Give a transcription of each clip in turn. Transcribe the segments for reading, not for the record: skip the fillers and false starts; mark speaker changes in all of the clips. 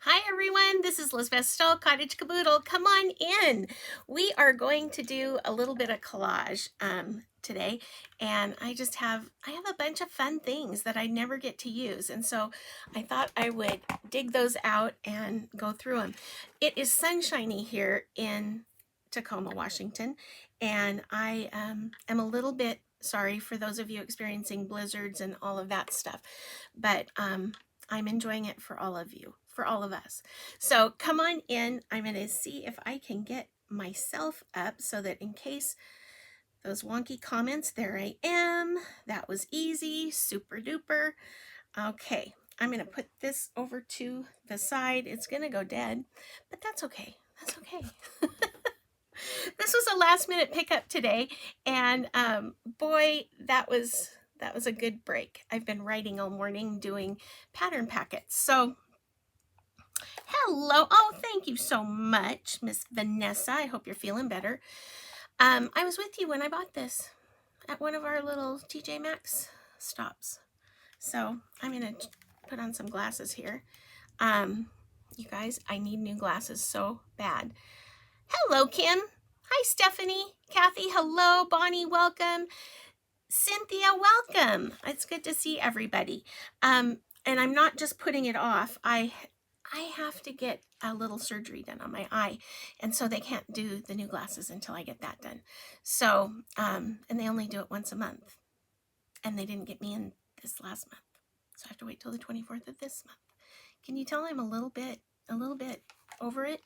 Speaker 1: Hi everyone, this is Lisbeth Stoll, Cottage Caboodle. Come on in. We are going to do a little bit of collage today, and I have a bunch of fun things that I never get to use, and so I thought I would dig those out and go through them. It is sunshiny here in Tacoma, Washington, and I am a little bit sorry for those of you experiencing blizzards and all of that stuff, but I'm enjoying it for all of you, for all of us. So come on in. I'm going to see if I can get myself up so that in case those wonky comments, there I am. That was easy, super duper. Okay, I'm going to put this over to the side. It's going to go dead, but that's okay. That's okay. This was a last minute pickup today, and boy, that was a good break. I've been writing all morning doing pattern packets. So hello. Oh, thank you so much, Miss Vanessa. I hope you're feeling better. I was with you when I bought this at one of our little TJ Maxx stops. So I'm going to put on some glasses here. You guys, I need new glasses so bad. Hello, Kim. Hi, Stephanie. Kathy, hello. Bonnie, welcome. Cynthia, welcome. It's good to see everybody. And I'm not just putting it off. I have to get a little surgery done on my eye, and so they can't do the new glasses until I get that done. So, and they only do it once a month, and they didn't get me in this last month, so I have to wait till the 24th of this month. Can you tell I'm a little bit over it?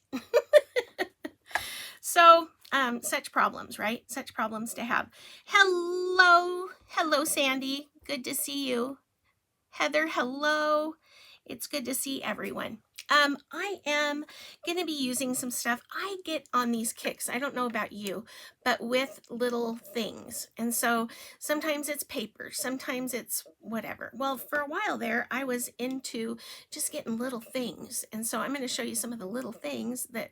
Speaker 1: So, such problems, right? Such problems to have. Hello, Sandy. Good to see you. Heather, hello. It's good to see everyone. I am going to be using some stuff. I get on these kicks, I don't know about you, but with little things. And so sometimes it's paper, sometimes it's whatever. Well, for a while there, I was into just getting little things. And so I'm going to show you some of the little things that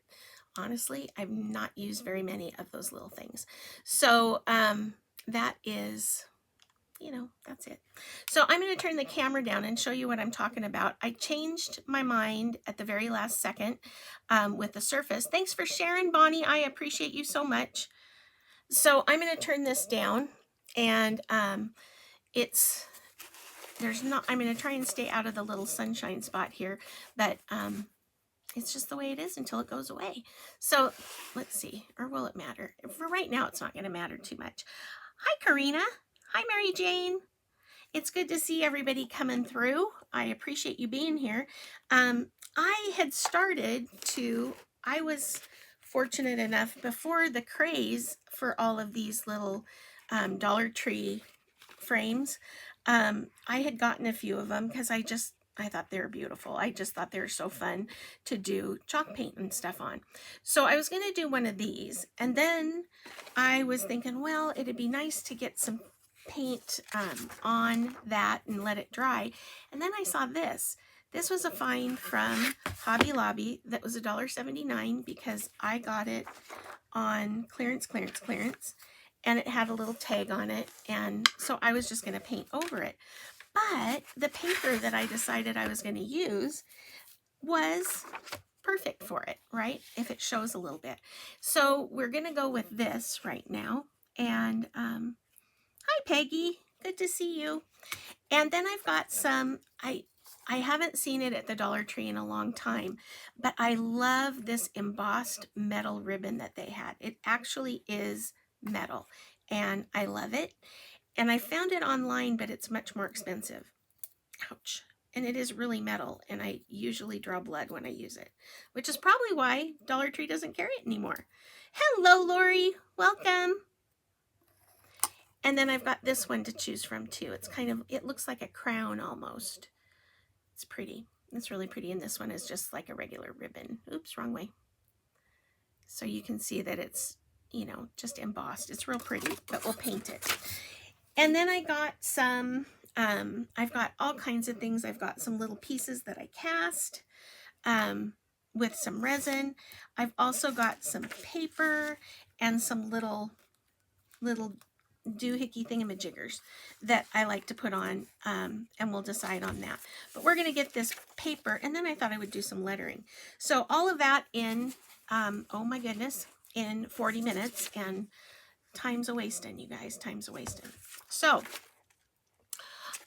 Speaker 1: honestly, I've not used very many of those little things. So that is, that's it. So I'm going to turn the camera down and show you what I'm talking about. I changed my mind at the very last second with the surface. Thanks for sharing, Bonnie. I appreciate you so much. So I'm going to turn this down, and I'm going to try and stay out of the little sunshine spot here, but it's just the way it is until it goes away. So let's see, or will it matter? For right now, it's not going to matter too much. Hi, Karina. Hi, Mary Jane. It's good to see everybody coming through. I appreciate you being here. I was fortunate enough before the craze for all of these little Dollar Tree frames. I had gotten a few of them because I thought they were beautiful. I just thought they were so fun to do chalk paint and stuff on. So I was going to do one of these, and then I was thinking, well, it'd be nice to get some paint on that and let it dry. And then I saw this. This was a find from Hobby Lobby that was $1.79 because I got it on clearance. And it had a little tag on it, and so I was just going to paint over it. But the paper that I decided I was going to use was perfect for it, right? If it shows a little bit. So we're going to go with this right now. And hi, Peggy. Good to see you. And then I've got some, I haven't seen it at the Dollar Tree in a long time, but I love this embossed metal ribbon that they had. It actually is metal, and I love it. And I found it online, but it's much more expensive. Ouch. And it is really metal, and I usually draw blood when I use it, which is probably why Dollar Tree doesn't carry it anymore. Hello, Lori. Welcome. And then I've got this one to choose from too. It looks like a crown almost. It's pretty. It's really pretty. And this one is just like a regular ribbon. Oops, wrong way. So you can see that it's, just embossed. It's real pretty, but we'll paint it. And then I got some, I've got all kinds of things. I've got some little pieces that I cast with some resin. I've also got some paper and some little doohickey thingamajiggers that I like to put on, and we'll decide on that. But we're going to get this paper, and then I thought I would do some lettering. So all of that in, oh my goodness, in 40 minutes, and time's a wasting, you guys, time's a wasting. So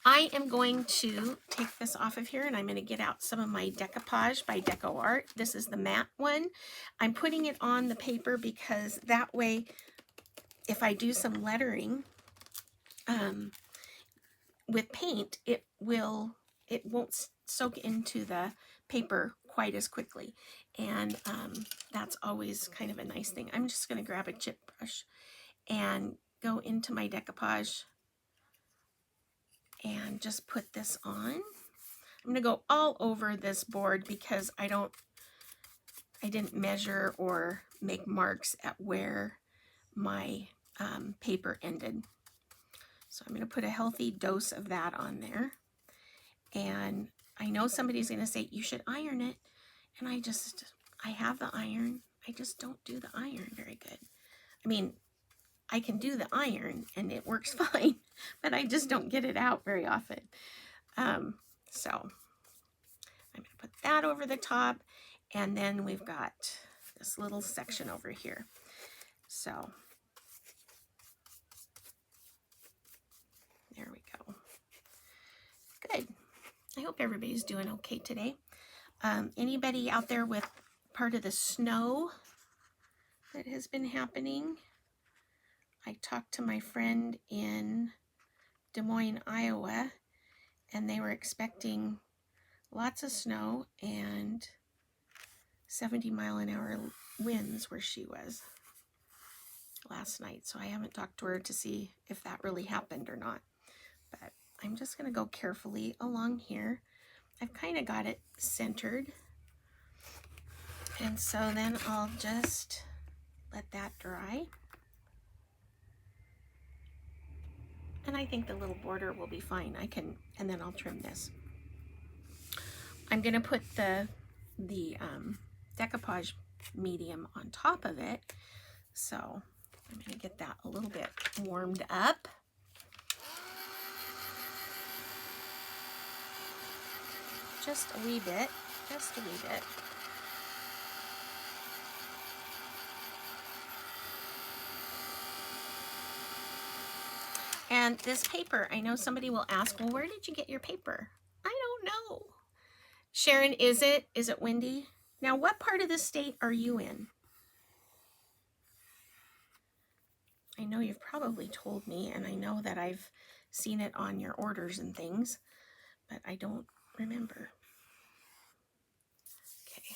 Speaker 1: I am going to take this off of here, and I'm going to get out some of my decoupage by Deco Art. This is the matte one. I'm putting it on the paper because that way, if I do some lettering with paint, it won't soak into the paper quite as quickly. And that's always kind of a nice thing. I'm just going to grab a chip brush and go into my decoupage and just put this on. I'm going to go all over this board because I didn't measure or make marks at where my paper ended. So I'm going to put a healthy dose of that on there. And I know somebody's going to say, you should iron it. And I have the iron. I just don't do the iron very good. I mean, I can do the iron and it works fine, but I just don't get it out very often. So I'm going to put that over the top, and then we've got this little section over here. So there we go. Good. I hope everybody's doing okay today. Anybody out there with part of the snow that has been happening? I talked to my friend in Des Moines, Iowa, and they were expecting lots of snow and 70-mile-an-hour winds where she was last night. So I haven't talked to her to see if that really happened or not. But I'm just going to go carefully along here. I've kind of got it centered. And so then I'll just let that dry. And I think the little border will be fine. And then I'll trim this. I'm going to put the decoupage medium on top of it. So I'm going to get that a little bit warmed up. Just a wee bit, just a wee bit. And this paper, I know somebody will ask, well, where did you get your paper? I don't know. Sharon, is it windy? Now, what part of the state are you in? I know you've probably told me, and I know that I've seen it on your orders and things, but I don't remember. Okay.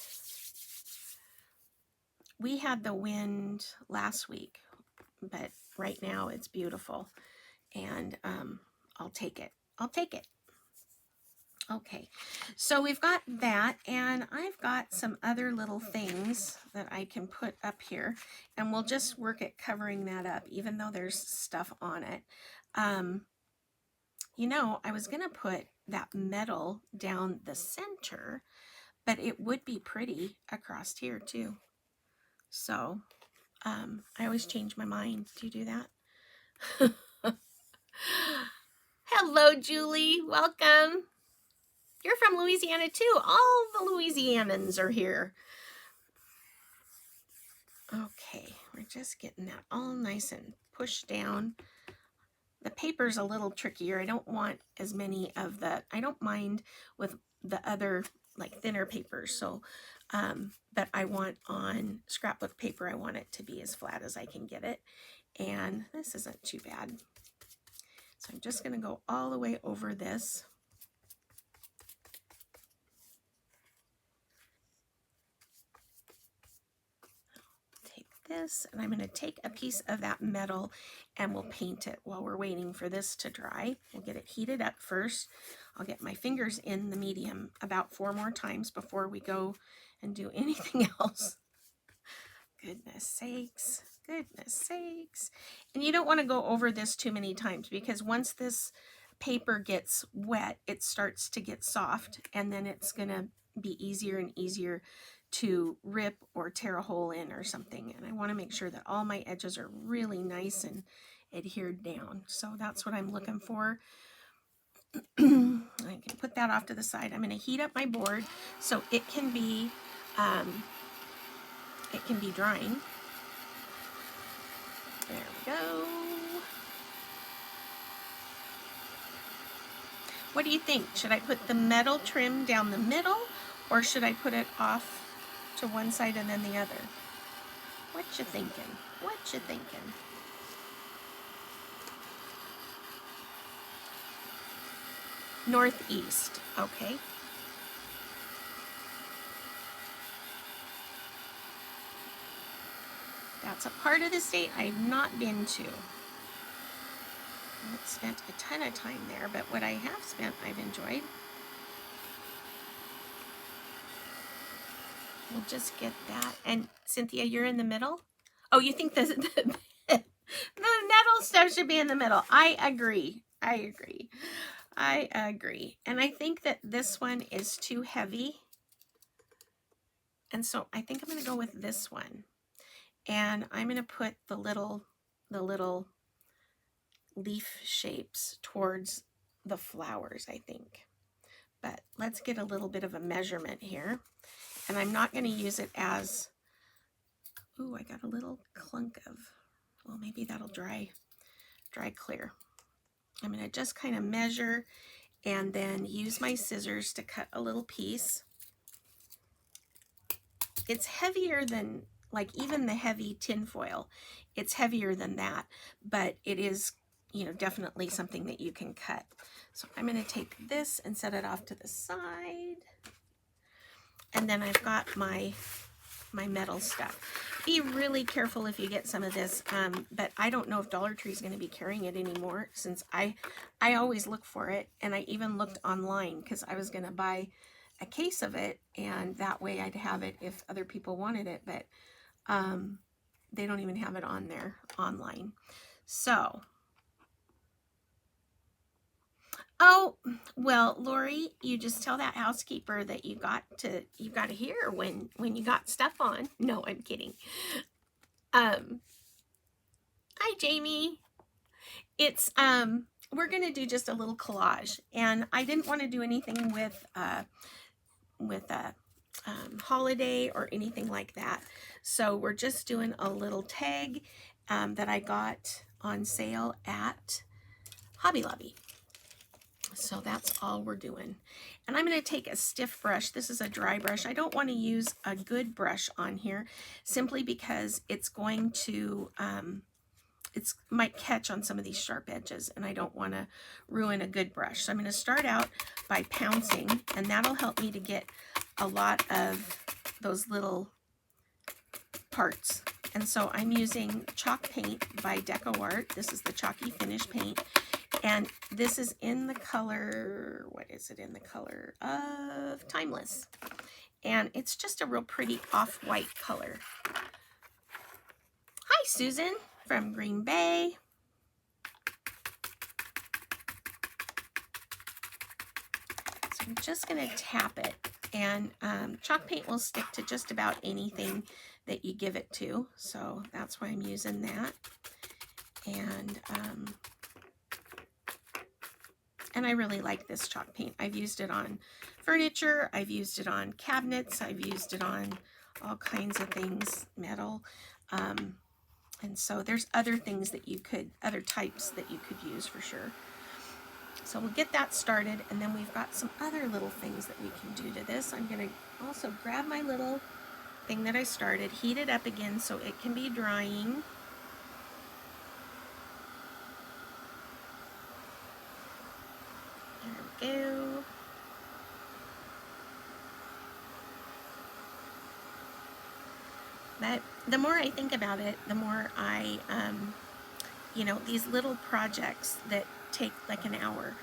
Speaker 1: We had the wind last week, but right now it's beautiful. And I'll take it. I'll take it. Okay, so we've got that, and I've got some other little things that I can put up here, and we'll just work at covering that up, even though there's stuff on it. You know, I was going to put that metal down the center, but it would be pretty across here too. So I always change my mind. Do you do that? Hello, Julie. Welcome. You're from Louisiana too. All the Louisianans are here. Okay, we're just getting that all nice and pushed down. The paper's a little trickier. I don't want as many of the, I don't mind with the other like thinner papers. So, but I want on scrapbook paper, I want it to be as flat as I can get it. And this isn't too bad. So I'm just going to go all the way over this. Take this, and I'm going to take a piece of that metal and we'll paint it while we're waiting for this to dry. We'll get it heated up first. I'll get my fingers in the medium about 4 more times before we go and do anything else. Goodness sakes, goodness sakes. And you don't want to go over this too many times, because once this paper gets wet, it starts to get soft, and then it's going to be easier and easier to rip or tear a hole in or something. And I want to make sure that all my edges are really nice adhered down. So that's what I'm looking for. I can put that off to the side. I'm going to heat up my board so it can be drying. There we go. What do you think? Should I put the metal trim down the middle, or should I put it off to one side and then the other? What you thinking? What you thinking? Northeast, okay. That's a part of the state I've not been to. I haven't spent a ton of time there, but what I have spent, I've enjoyed. We'll just get that. And Cynthia, you're in the middle? Oh, you think the metal stuff should be in the middle. I agree. I agree. I agree. And I think that this one is too heavy. And so I think I'm going to go with this one. And I'm going to put the little leaf shapes towards the flowers, I think. But let's get a little bit of a measurement here. And I'm not going to use it as, ooh, I got a little clunk of, well, maybe that'll dry clear. I'm going to just kind of measure and then use my scissors to cut a little piece. It's heavier than, like, even the heavy tin foil. It's heavier than that, but it is, you know, definitely something that you can cut. So I'm going to take this and set it off to the side. And then I've got my metal stuff. Be really careful if you get some of this, but I don't know if Dollar Tree is going to be carrying it anymore, since I always look for it, and I even looked online because I was going to buy a case of it, and that way I'd have it if other people wanted it, but they don't even have it on there online. So, oh, well, Lori, you just tell that housekeeper that you got to hear when you got stuff on. No, I'm kidding. Hi, Jamie. It's we're gonna do just a little collage, and I didn't want to do anything with a holiday or anything like that. So we're just doing a little tag that I got on sale at Hobby Lobby. So that's all we're doing. And I'm going to take a stiff brush. This is a dry brush. I don't want to use a good brush on here simply because it's going to, might catch on some of these sharp edges, and I don't want to ruin a good brush. So I'm going to start out by pouncing, and that'll help me to get a lot of those little parts. And so I'm using chalk paint by DecoArt. This is the chalky finish paint. And this is in the color, what is it in the color of Timeless. And it's just a real pretty off-white color. Hi, Susan from Green Bay. So I'm just going to tap it. And chalk paint will stick to just about anything that you give it to. So that's why I'm using that. And I really like this chalk paint. I've used it on furniture, I've used it on cabinets, I've used it on all kinds of things, metal. And so there's other things that you could, other types that you could use for sure. So we'll get that started, and then we've got some other little things that we can do to this. I'm going to also grab my little thing that I started, heat it up again so it can be drying. There we go. But the more I think about it, the more I, you know, these little projects that take like an hour,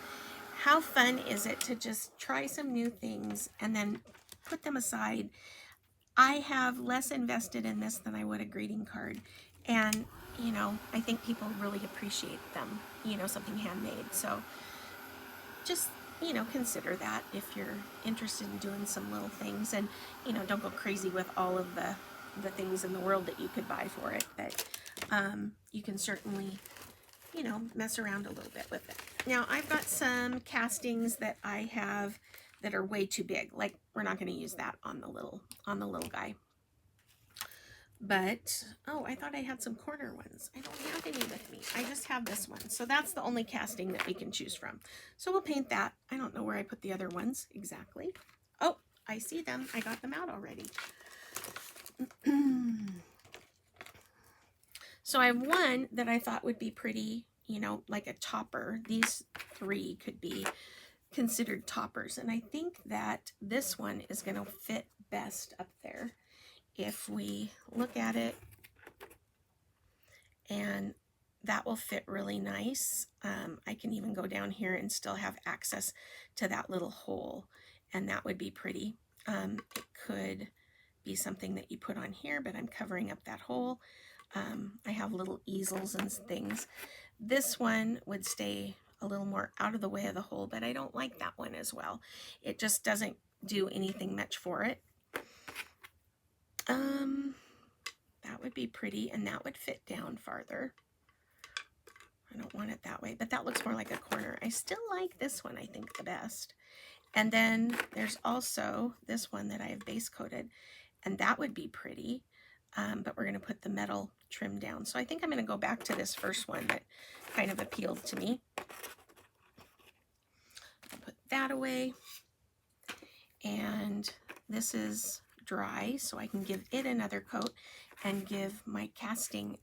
Speaker 1: how fun is it to just try some new things and then put them aside? I have less invested in this than I would a greeting card. And, you know, I think people really appreciate them, you know, something handmade. So just, you know, consider that if you're interested in doing some little things, and, you know, don't go crazy with all of the things in the world that you could buy for it, but you can certainly you know, mess around a little bit with it. Now I've got some castings that I have that are way too big. Like, we're not going to use that on the little guy. But, oh, I thought I had some corner ones. I don't have any with me. I just have this one. So that's the only casting that we can choose from. So we'll paint that. I don't know where I put the other ones exactly. Oh, I see them. I got them out already. So I have one that I thought would be pretty, you know, like a topper. These three could be considered toppers. And I think that this one is going to fit best up there. If we look at it, and that will fit really nice. I can even go down here and still have access to that little hole, and that would be pretty. It could be something that you put on here, but I'm covering up that hole. I have little easels and things. This one would stay a little more out of the way of the hole, but I don't like that one as well. It just doesn't do anything much for it. That would be pretty, and that would fit down farther. I don't want it that way, but that looks more like a corner. I still like this one, I think, the best. And then there's also this one that I have base coated, and that would be pretty, but we're going to put the metal trim down. So I think I'm going to go back to this first one that kind of appealed to me. I'll put that away, and this is dry, so I can give it another coat and give my casting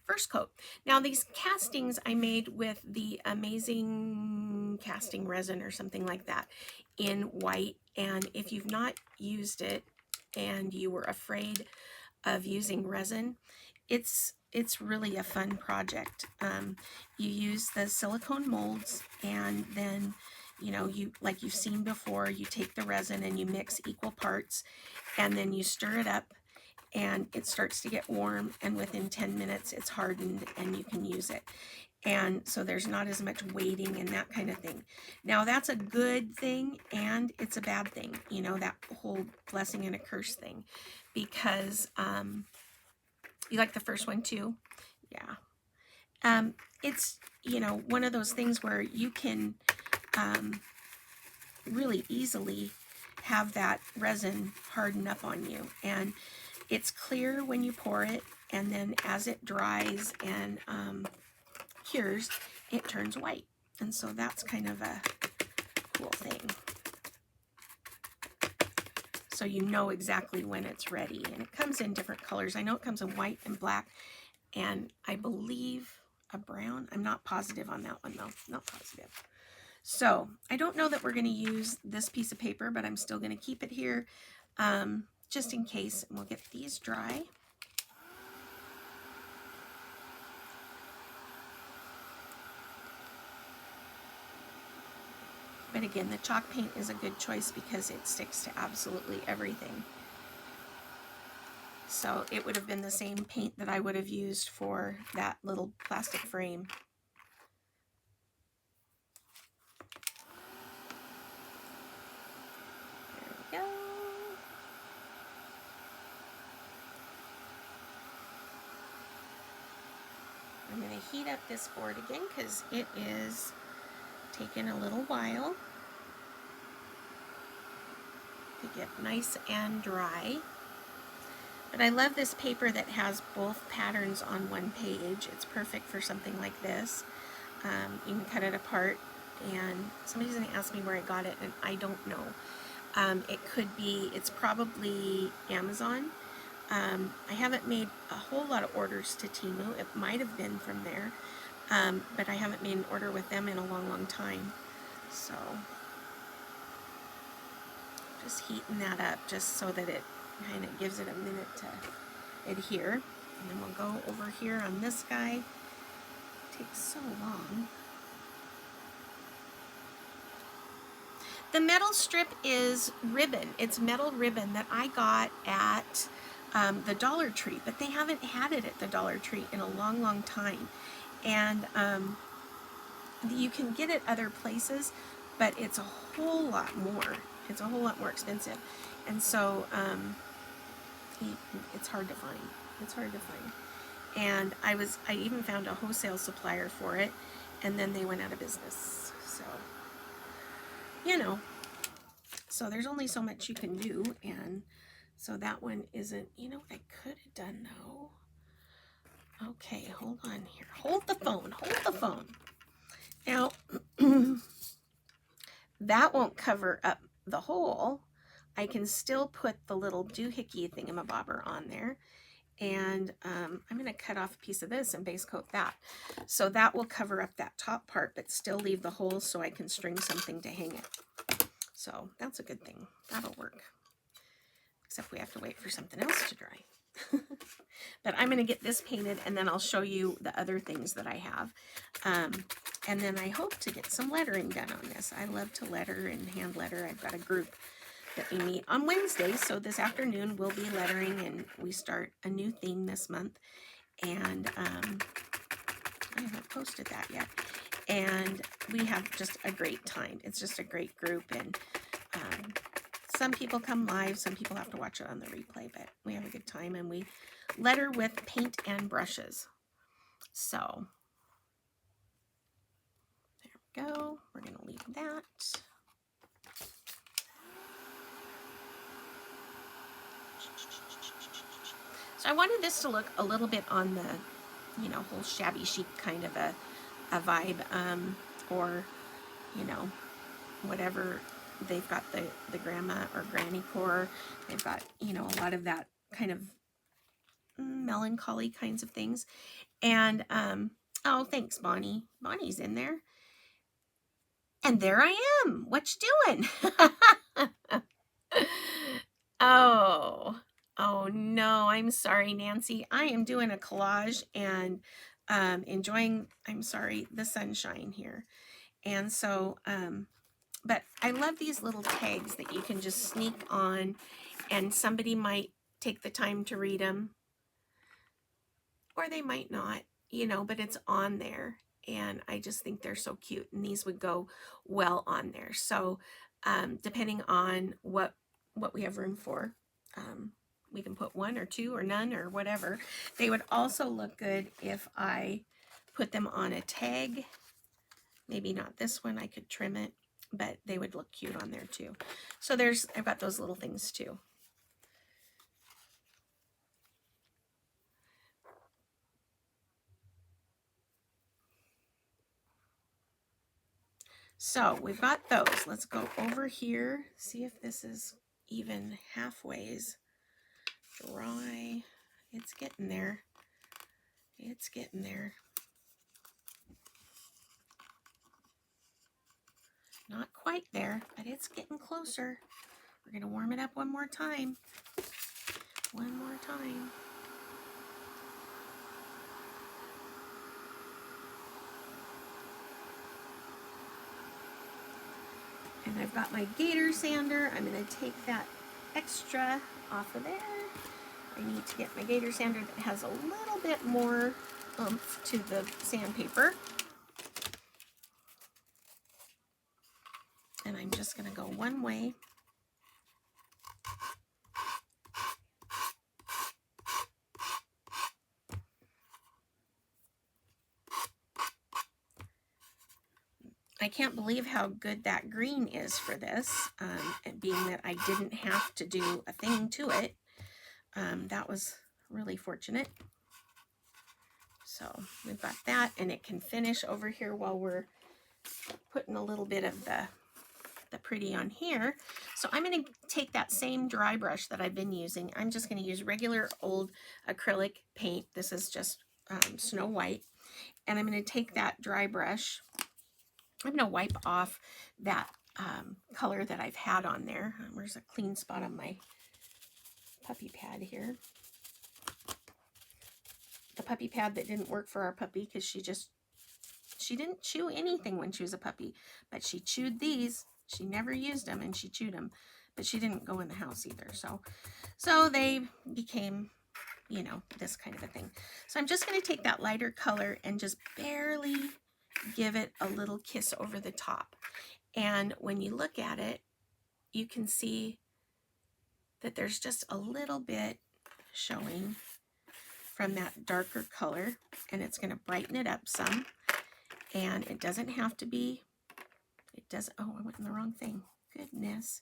Speaker 1: first coat. Now these castings I made with the Amazing Casting Resin or something like that in white, and if you've not used it and you were afraid of using resin, it's really a fun project. You use the silicone molds, and then, you know, like you've seen before, you take the resin and you mix equal parts, and then you stir it up, and it starts to get warm, and within 10 minutes it's hardened and you can use it. And so there's not as much waiting and that kind of thing. Now that's a good thing, and it's a bad thing, you know, that whole blessing and a curse thing, because you like the first one too? Yeah. It's, you know, one of those things where you can really easily have that resin harden up on you, and it's clear when you pour it, and then as it dries and cures, it turns white. And so that's kind of a cool thing. So you know exactly when it's ready, and it comes in different colors. I know it comes in white and black, and I believe a brown. I'm not positive on that one though, not positive. So I don't know that we're going to use this piece of paper, but I'm still going to keep it here just in case. And we'll get these dry. But again, the chalk paint is a good choice because it sticks to absolutely everything. So it would have been the same paint that I would have used for that little plastic frame. There we go. I'm going to heat up this board again because it is taking a little while to get nice and dry. But I love this paper that has both patterns on one page. It's perfect for something like this. You can cut it apart, and somebody's going to ask me where I got it, and I don't know. It could be, it's probably Amazon. I haven't made a whole lot of orders to Temu. It might have been from there, but I haven't made an order with them in a long, long time. So just heating that up just so that it kind of gives it a minute to adhere. And then we'll go over here on this guy. It takes so long. The metal strip is ribbon. It's metal ribbon that I got at the Dollar Tree, but they haven't had it at the Dollar Tree in a long, long time. And you can get it other places, but it's a whole lot more. It's a whole lot more expensive. And so it's hard to find. It's hard to find. And I even found a wholesale supplier for it, and then they went out of business. So, you know, so there's only so much you can do, and so that one isn't, you know what I could have done though? Okay, hold on here. Hold the phone. Hold the phone. Now, that won't cover up the hole. I can still put the little doohickey thingamabobber on there. And I'm going to cut off a piece of this and base coat that. So that will cover up that top part, but still leave the hole so I can string something to hang it. So that's a good thing. That'll work. Except we have to wait for something else to dry. But I'm going to get this painted, and then I'll show you the other things that I have. And then I hope to get some lettering done on this. I love to letter and hand letter. I've got a group that we meet on Wednesday, so this afternoon we'll be lettering, and we start a new theme this month. And I haven't posted that yet. And we have just a great time. It's just a great group, and some people come live, some people have to watch it on the replay, but we have a good time, and we letter with paint and brushes. So there we go. We're going to leave that. So I wanted this to look a little bit on the, you know, whole shabby chic kind of a vibe, or, you know, whatever. They've got the grandma or granny core. They've got, you know, a lot of that kind of melancholy kinds of things. And, oh, thanks, Bonnie. Bonnie's in there. And there I am. What you doing? Oh no, I'm sorry, Nancy. I am doing a collage and enjoying, I'm sorry, the sunshine here. And so, but I love these little tags that you can just sneak on, and somebody might take the time to read them, or they might not, you know, but it's on there. And I just think they're so cute, and these would go well on there. So depending on what we have room for, we can put one or two or none or whatever. They would also look good if I put them on a tag. Maybe not this one, I could trim it, but they would look cute on there too. So I've got those little things too. So we've got those. Let's go over here, see if this is even halfways dry. It's getting there. It's getting there. Not quite there, but it's getting closer. We're going to warm it up one more time. One more time. And I've got my gator sander. I'm going to take that extra off of there. I need to get my gator sander that has a little bit more oomph to the sandpaper. And I'm just going to go one way. I can't believe how good that green is for this, and being that I didn't have to do a thing to it. That was really fortunate. So we've got that, and it can finish over here while we're putting a little bit of the pretty on here. So I'm going to take that same dry brush that I've been using. I'm just going to use regular old acrylic paint. This is just Snow White. And I'm going to take that dry brush. I'm going to wipe off that color that I've had on there. Where's a clean spot on my puppy pad here? The puppy pad that didn't work for our puppy because she didn't chew anything when she was a puppy, but she chewed these. She never used them, and she chewed them, but she didn't go in the house either. So they became, you know, this kind of a thing. So I'm just going to take that lighter color and just barely give it a little kiss over the top. And when you look at it, you can see that there's just a little bit showing from that darker color, and it's going to brighten it up some. And it doesn't have to be, it doesn't, oh, I went in the wrong thing. Goodness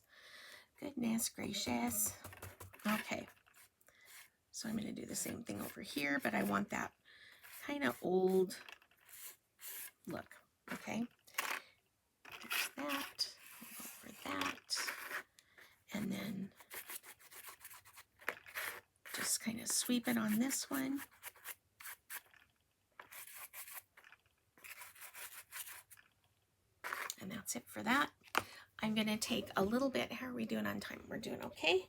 Speaker 1: gracious. Okay, so I'm going to do the same thing over here, but I want that kind of old look. Okay, there's that, over that, and then just kind of sweep it on this one. And that's it for that. I'm going to take a little bit. How are we doing on time? We're doing okay.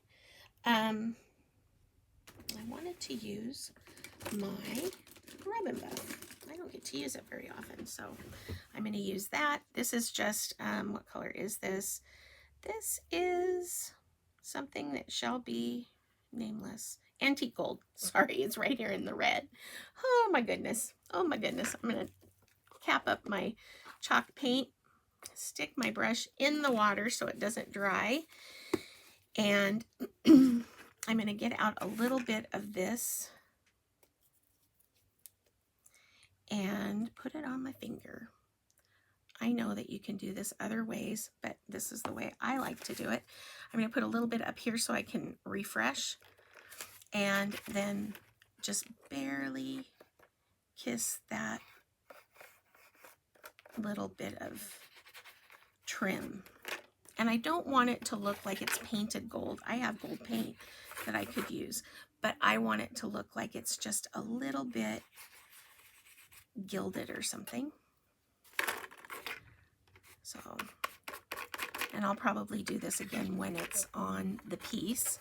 Speaker 1: I wanted to use my rub and buff. I don't get to use it very often, so I'm going to use that. This is just, what color is this? This is something that shall be nameless. Antique gold. Sorry, it's right here in the red. Oh my goodness. Oh my goodness. I'm going to cap up my chalk paint, stick my brush in the water so it doesn't dry, and I'm going to get out a little bit of this and put it on my finger. I know that you can do this other ways, but this is the way I like to do it. I'm going to put a little bit up here so I can refresh, and then just barely kiss that little bit of trim. And I don't want it to look like it's painted gold. I have gold paint that I could use, but I want it to look like it's just a little bit gilded or something. So, and I'll probably do this again when it's on the piece.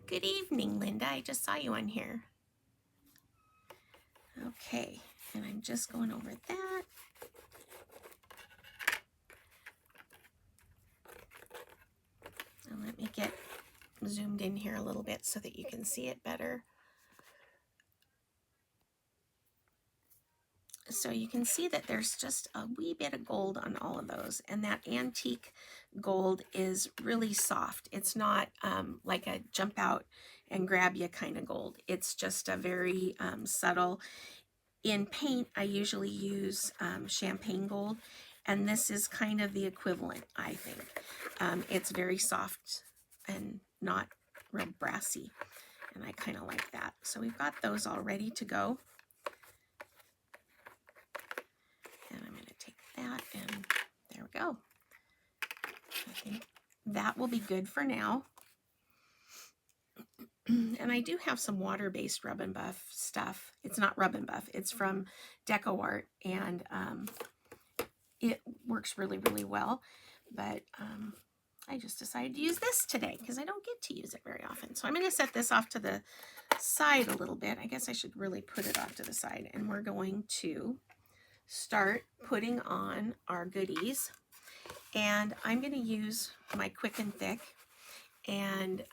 Speaker 1: Good evening, Linda. I just saw you on here. Okay, and I'm just going over that. And let me get zoomed in here a little bit so that you can see it better. So you can see that there's just a wee bit of gold on all of those, and that antique gold is really soft. It's not like a jump out and grab you kind of gold. It's just a very subtle. In paint, I usually use champagne gold, and this is kind of the equivalent, I think. It's very soft and not real brassy, and I kind of like that. So we've got those all ready to go. And I'm going to take that, and there we go. I think that will be good for now. And I do have some water-based rub and buff stuff. It's not rub and buff. It's from DecoArt, and it works really, really well. But I just decided to use this today because I don't get to use it very often. So I'm going to set this off to the side a little bit. I guess I should really put it off to the side. And we're going to start putting on our goodies. And I'm going to use my Quick and Thick and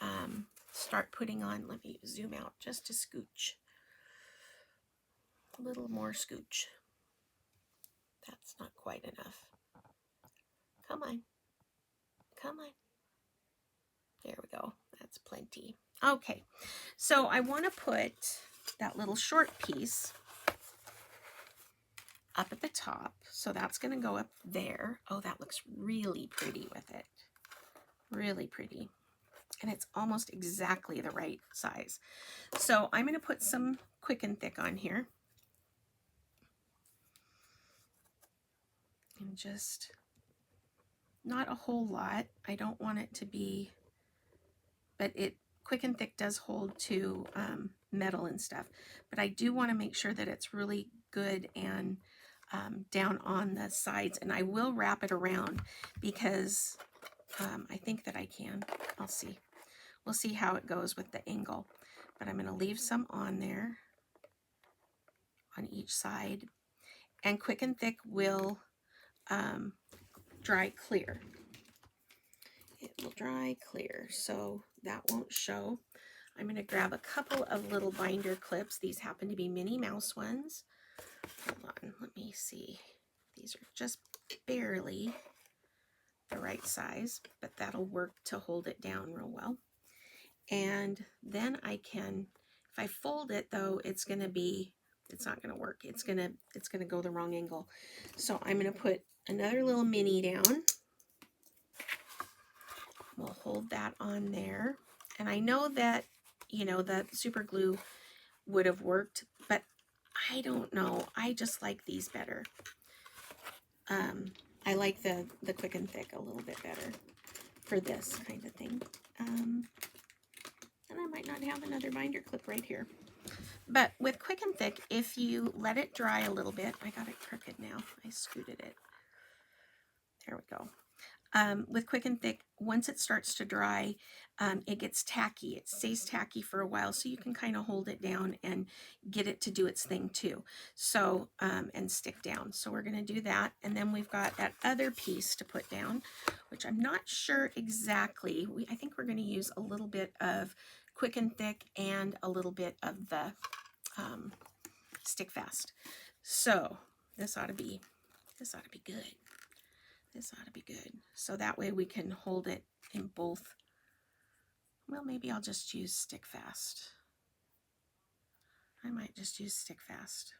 Speaker 1: start putting on, let me zoom out just a scooch. A little more scooch. That's not quite enough. Come on. Come on. There we go. That's plenty. Okay, so I want to put that little short piece up at the top. So that's going to go up there. Oh, that looks really pretty with it. Really pretty. And it's almost exactly the right size. So I'm going to put some Quick and Thick on here. And just not a whole lot. I don't want it to be, but Quick and Thick does hold to metal and stuff. But I do want to make sure that it's really good and down on the sides. And I will wrap it around because I think that I can. I'll see. We'll see how it goes with the angle. But I'm going to leave some on there on each side. And Quick and Thick will dry clear. It will dry clear, so that won't show. I'm going to grab a couple of little binder clips. These happen to be Minnie Mouse ones. Hold on, let me see. These are just barely the right size, but that'll work to hold it down real well. And then I can, if I fold it though, it's not gonna work. It's gonna go the wrong angle. So I'm gonna put another little mini down. We'll hold that on there. And I know that, you know, the super glue would have worked, but I don't know. I just like these better. I like the Quick and Thick a little bit better for this kind of thing. And I might not have another binder clip right here. But with Quick and Thick, if you let it dry a little bit, I got it crooked now. I scooted it. There we go. With Quick and Thick, once it starts to dry, it gets tacky. It stays tacky for a while, so you can kind of hold it down and get it to do its thing too. So, and stick down. So we're going to do that. And then we've got that other piece to put down, which I'm not sure exactly. I think we're going to use a little bit of Quick and Thick and a little bit of the Stick Fast. So this ought to be good. This ought to be good. So that way we can hold it in both. Well, maybe I'll just use Stick Fast. I might just use Stick Fast.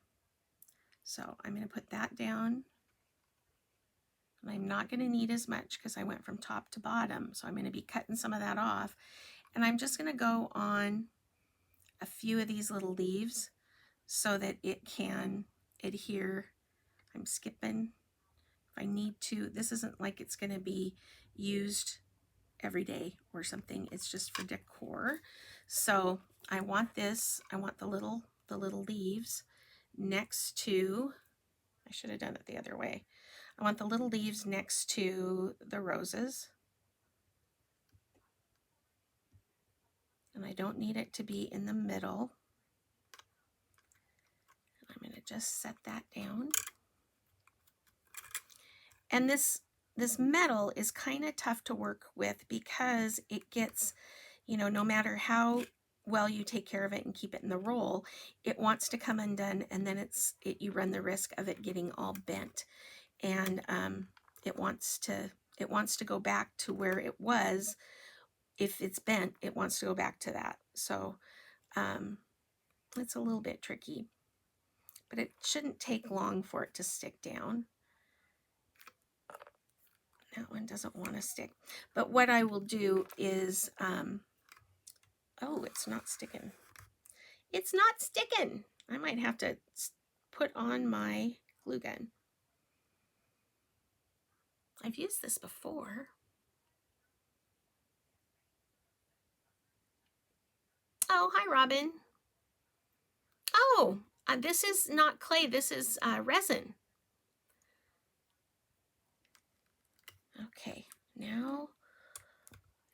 Speaker 1: So I'm going to put that down. And I'm not going to need as much because I went from top to bottom. So I'm going to be cutting some of that off. And I'm just going to go on a few of these little leaves so that it can adhere. I'm skipping if I need to. This isn't like it's going to be used every day or something. It's just for decor. So I want this. I want the little leaves next to, I should have done it the other way. I want the little leaves next to the roses. And I don't need it to be in the middle. I'm going to just set that down. And this metal is kind of tough to work with because it gets, you know, no matter how well you take care of it and keep it in the roll, it wants to come undone, and then you run the risk of it getting all bent. And it wants to go back to where it was. If it's bent, it wants to go back to that. So it's a little bit tricky, but it shouldn't take long for it to stick down. That one doesn't want to stick. But what I will do is, oh, it's not sticking. It's not sticking. I might have to put on my glue gun. I've used this before. Oh, hi, Robin. Oh, this is not clay. This is resin. Okay, now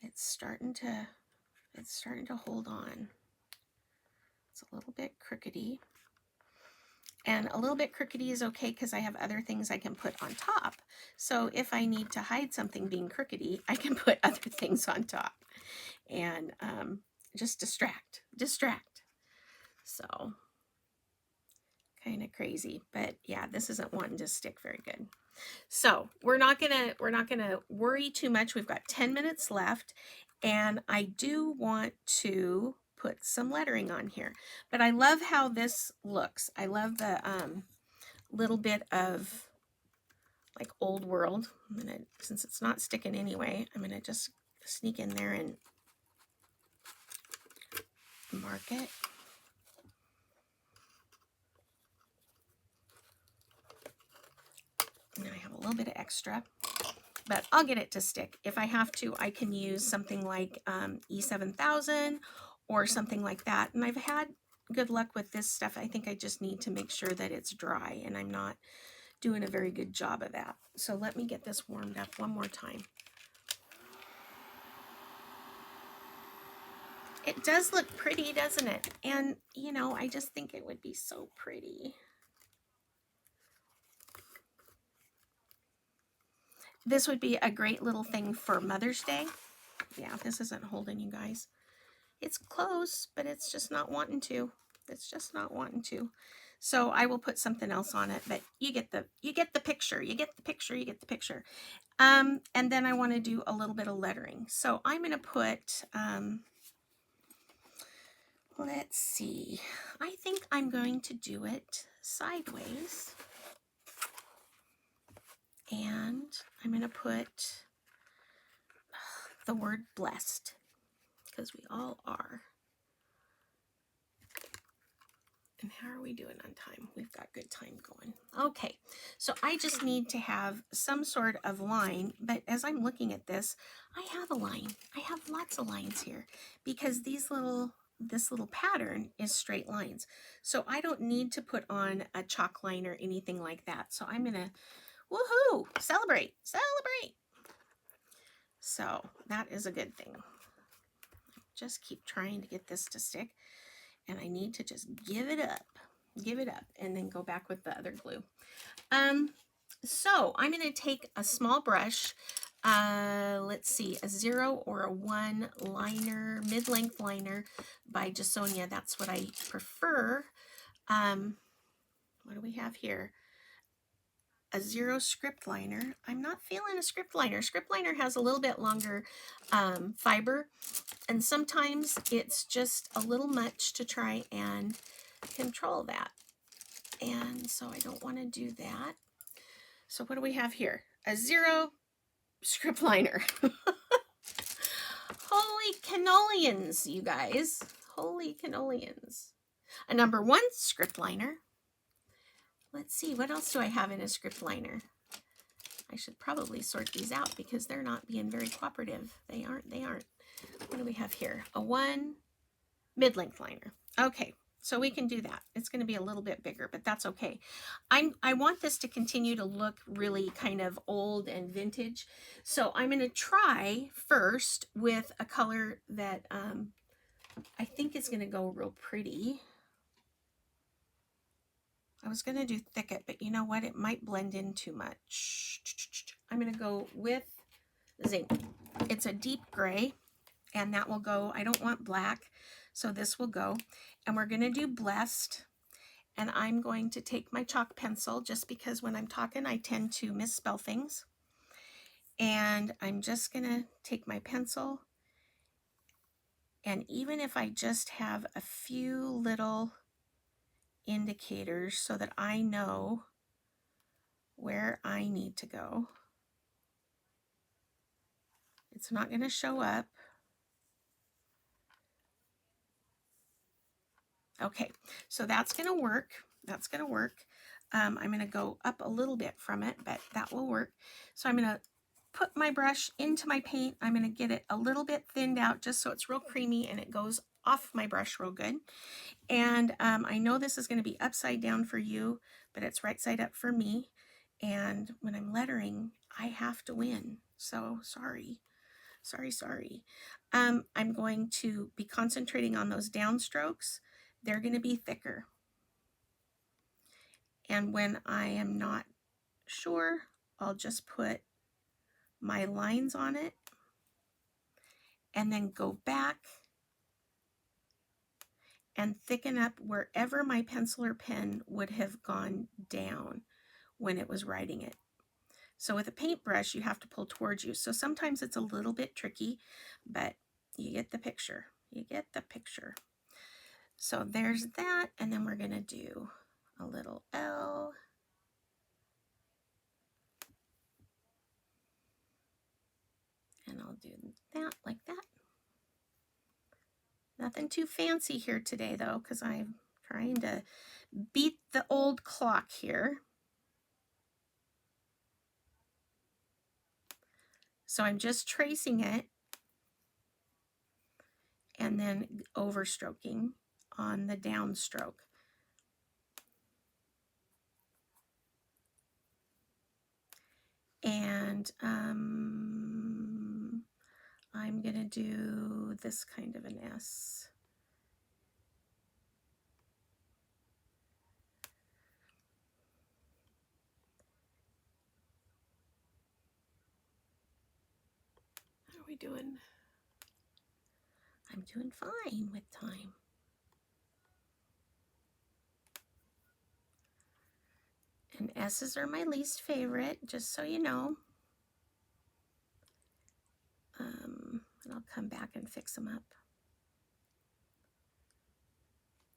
Speaker 1: it's starting to hold on. It's a little bit crookedy. And a little bit crookedy is okay because I have other things I can put on top. So if I need to hide something being crookedy, I can put other things on top and just distract. So kind of crazy, but yeah, this isn't wanting to stick very good. So we're not gonna worry too much. We've got 10 minutes left, and I do want to put some lettering on here, but I love how this looks. I love the little bit of like old world. Since it's not sticking anyway, I'm gonna just sneak in there and mark it. And I have a little bit of extra, but I'll get it to stick. If I have to, I can use something like E7000 or something like that. And I've had good luck with this stuff. I think I just need to make sure that it's dry, and I'm not doing a very good job of that. So let me get this warmed up one more time. It does look pretty, doesn't it? And, you know, I just think it would be so pretty. This would be a great little thing for Mother's Day. Yeah, this isn't holding, you guys. It's close, but it's just not wanting to. It's just not wanting to. So I will put something else on it, but you get the picture. You get the picture. You get the picture. And then I want to do a little bit of lettering. So I'm going to put, let's see, I think I'm going to do it sideways. And I'm going to put the word blessed, because we all are. And how are we doing on time? We've got good time going. Okay, so I just need to have some sort of line, but as I'm looking at this, I have a line. I have lots of lines here because this little pattern is straight lines. So I don't need to put on a chalk line or anything like that. So I'm gonna, woohoo, celebrate, celebrate. So that is a good thing. Just keep trying to get this to stick, and I need to just give it up, and then go back with the other glue. So I'm going to take a small brush, let's see, a 0 or a 1 liner, mid-length liner by Jasonia. That's what I prefer. What do we have here? A 0 script liner. I'm not feeling a script liner. Script liner has a little bit longer fiber, and sometimes it's just a little much to try and control that. And so I don't want to do that. So what do we have here? A 0 script liner. Holy cannolians, you guys. Holy cannolians. A number 1 script liner. Let's see, what else do I have in a script liner? I should probably sort these out because they're not being very cooperative. They aren't. What do we have here? A 1 mid-length liner. Okay, so we can do that. It's going to be a little bit bigger, but that's okay. I want this to continue to look really kind of old and vintage. So I'm going to try first with a color that I think is going to go real pretty. I was going to do thicket, but you know what? It might blend in too much. I'm going to go with zinc. It's a deep gray, and that will go. I don't want black, so this will go. And we're going to do blessed. And I'm going to take my chalk pencil, just because when I'm talking, I tend to misspell things. And I'm just going to take my pencil. And even if I just have a few little indicators so that I know where I need to go, it's not going to show up. Okay, so that's going to work. That's going to work. I'm going to go up a little bit from it, but that will work. So I'm going to put my brush into my paint. I'm going to get it a little bit thinned out just so it's real creamy and it goes off my brush real good. And I know this is going to be upside down for you, but it's right side up for me. And when I'm lettering, I have to win. So sorry. Sorry. I'm going to be concentrating on those downstrokes. They're going to be thicker. And when I am not sure, I'll just put my lines on it and then go back and thicken up wherever my pencil or pen would have gone down when it was writing it. So with a paintbrush, you have to pull towards you. So sometimes it's a little bit tricky, but you get the picture. You get the picture. So there's that, and then we're going to do a little L. And I'll do that like that. Nothing too fancy here today, though, because I'm trying to beat the old clock here. So I'm just tracing it and then overstroking on the downstroke. And I'm going to do this kind of an S. How are we doing? I'm doing fine with time. And S's are my least favorite, just so you know. And I'll come back and fix them up.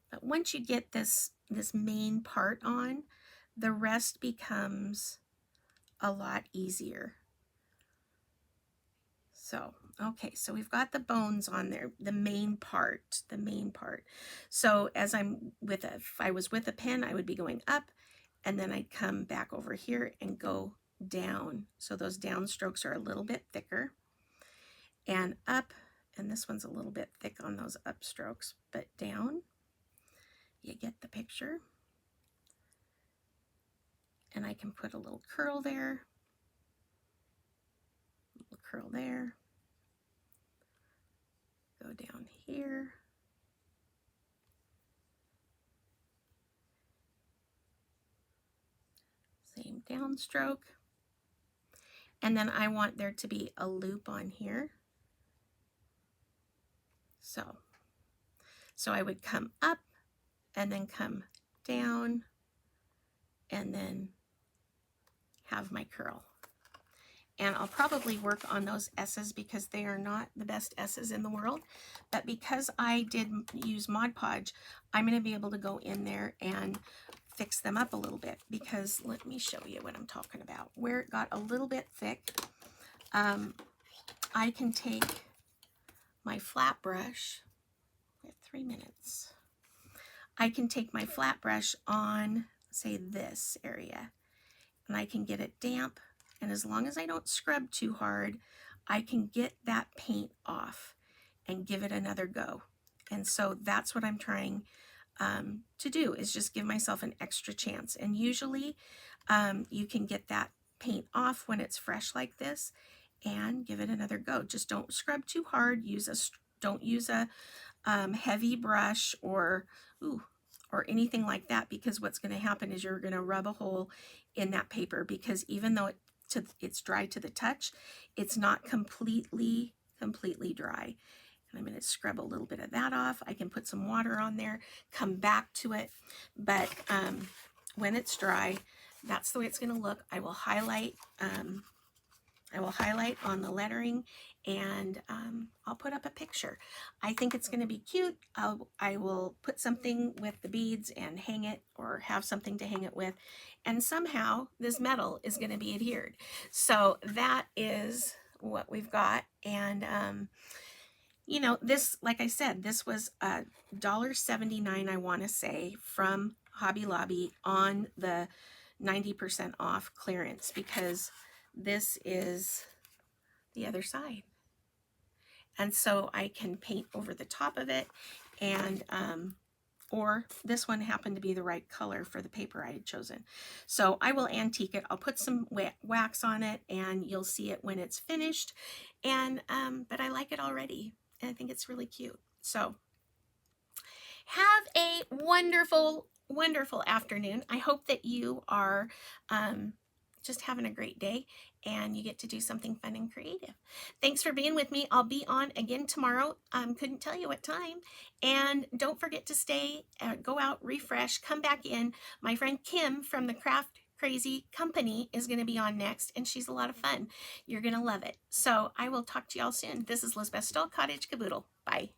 Speaker 1: But once you get this main part on, the rest becomes a lot easier. So, okay, so we've got the bones on there, the main part. So as if I was with a pen, I would be going up, and then I'd come back over here and go down. So those down strokes are a little bit thicker, and up, and this one's a little bit thick on those up strokes, but down, you get the picture. And I can put a little curl there, a little curl there, go down here, same downstroke, and then I want there to be a loop on here. So I would come up and then come down and then have my curl. And I'll probably work on those S's because they are not the best S's in the world. But because I did use Mod Podge, I'm going to be able to go in there and fix them up a little bit, because let me show you what I'm talking about. Where it got a little bit thick, I can take my flat brush. I have 3 minutes. I can take my flat brush on, say, this area, and I can get it damp, and as long as I don't scrub too hard, I can get that paint off and give it another go. And so that's what I'm trying to do, is just give myself an extra chance. And usually you can get that paint off when it's fresh like this, and give it another go. Just don't scrub too hard. Don't use a heavy brush or anything like that, because what's going to happen is you're going to rub a hole in that paper, because even though it's dry to the touch, it's not completely dry. And I'm going to scrub a little bit of that off. I can put some water on there, come back to it, but when it's dry, that's the way it's going to look. I will highlight on the lettering, and I'll put up a picture. I think it's going to be cute. I will put something with the beads and hang it, or have something to hang it with, and somehow this metal is going to be adhered. So that is what we've got. And you know, this, like I said, this was $1.79, I want to say, from Hobby Lobby on the 90% off clearance, because this is the other side. And so I can paint over the top of it, and or this one happened to be the right color for the paper I had chosen. So I will antique it. I'll put some wax on it, and you'll see it when it's finished. And but I like it already, and I think it's really cute. So have a wonderful afternoon. I hope that you are just having a great day, and you get to do something fun and creative. Thanks for being with me. I'll be on again tomorrow. Couldn't tell you what time. And don't forget to stay, go out, refresh, come back in. My friend Kim from the Craft Crazy Company is going to be on next, and she's a lot of fun. You're going to love it. So I will talk to y'all soon. This is Lisbeth Stoll, Cottage Caboodle. Bye.